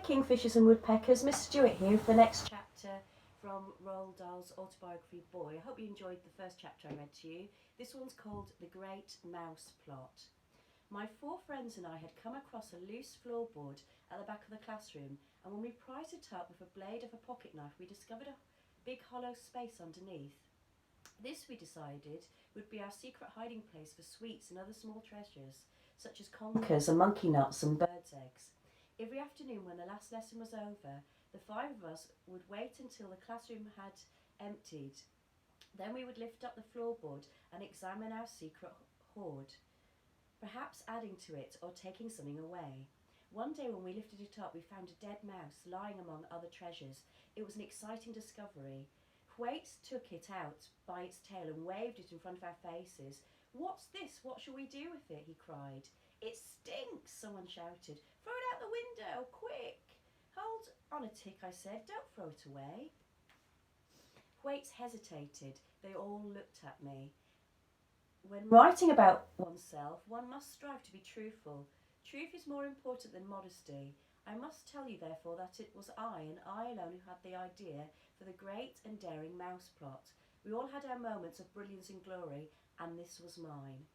Kingfishers and Woodpeckers, Miss Stuart here for the next chapter from Roald Dahl's autobiography Boy. I hope you enjoyed the first chapter I read to you. This one's called The Great Mouse Plot. My four friends and I had come across a loose floorboard at the back of the classroom, and when we prised it up with a blade of a pocket knife, we discovered a big hollow space underneath. This, we decided, would be our secret hiding place for sweets and other small treasures, such as conkers and monkey nuts and birds' eggs. Every afternoon when the last lesson was over, the five of us would wait until the classroom had emptied. Then we would lift up the floorboard and examine our secret hoard, perhaps adding to it or taking something away. One day when we lifted it up, we found a dead mouse lying among other treasures. It was an exciting discovery. Thwaites took it out by its tail and waved it in front of our faces. "What's this? What shall we do with it?" he cried. "It stinks," someone shouted. "Throw it out the window, quick!" "Hold on a tick," I said. "Don't throw it away." Thwaites hesitated. They all looked at me. When writing about oneself, one must strive to be truthful. Truth is more important than modesty. I must tell you, therefore, that it was I, and I alone, who had the idea for the great and daring mouse plot. We all had our moments of brilliance and glory, and this was mine.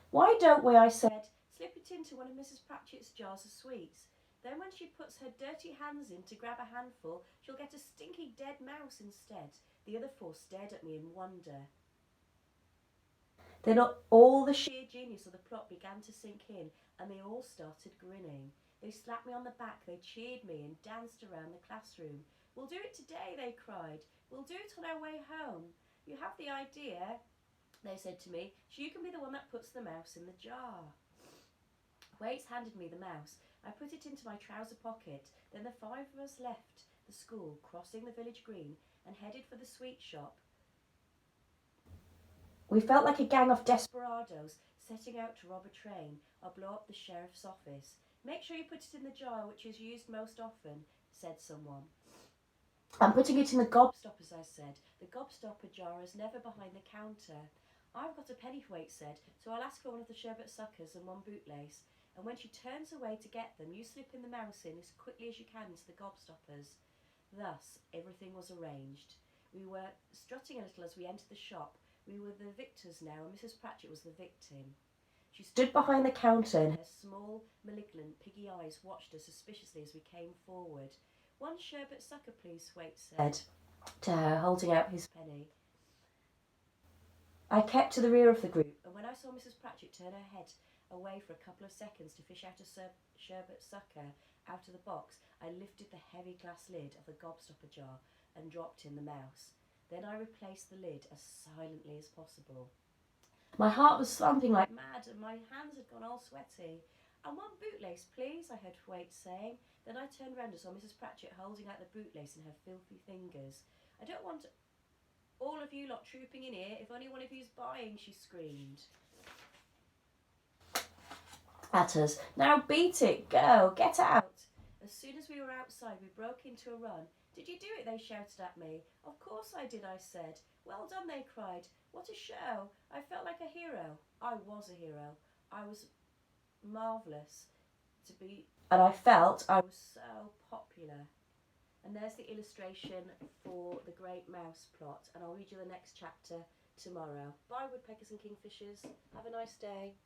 "Why don't we," I said, "slip it into one of Mrs. Pratchett's jars of sweets? Then when she puts her dirty hands in to grab a handful, she'll get a stinky dead mouse instead." The other four stared at me in wonder. Then all the sheer genius of the plot began to sink in, and they all started grinning. They slapped me on the back, they cheered me, and danced around the classroom. "We'll do it today," they cried. "We'll do it on our way home. You have the idea," they said to me, "so you can be the one that puts the mouse in the jar." Thwaites handed me the mouse. I put it into my trouser pocket. Then the five of us left the school, crossing the village green, and headed for the sweet shop. We felt like a gang of desperados setting out to rob a train or blow up the sheriff's office. "Make sure you put it in the jar which is used most often," said someone. "I'm putting it in the gobstoppers," I said. "The gobstopper jar is never behind the counter." "I've got a penny," Thwaites said, "so I'll ask for one of the sherbet suckers and one bootlace. And when she turns away to get them, you slip in the mouse in as quickly as you can into the gobstoppers." Thus everything was arranged. We were strutting a little as we entered the shop. We were the victors now, and Mrs. Pratchett was the victim. She stood behind the counter, and her small, malignant, piggy eyes watched us suspiciously as we came forward. "One sherbet sucker, please," Thwaites said to her, holding out his penny. I kept to the rear of the group, and when I saw Mrs. Pratchett turn her head away for a couple of seconds to fish out a sherbet sucker out of the box, I lifted the heavy glass lid of the gobstopper jar and dropped in the mouse. Then I replaced the lid as silently as possible. My heart was thumping like mad, and my hands had gone all sweaty. "And one bootlace, please," I heard Thwaites saying. Then I turned round and saw Mrs. Pratchett holding out the bootlace in her filthy fingers. "I don't want all of you lot trooping in here if only one of you's buying," she screamed at us. "Now beat it, go, get out." As soon as we were outside, we broke into a run. "Did you do it?" they shouted at me. "Of course I did," I said. "Well done," they cried. "What a show. I felt like a hero." I was a hero. I was marvellous and I felt I was so popular. And there's the illustration for The Great Mouse Plot, and I'll read you the next chapter tomorrow. Bye, woodpeckers and kingfishers. Have a nice day.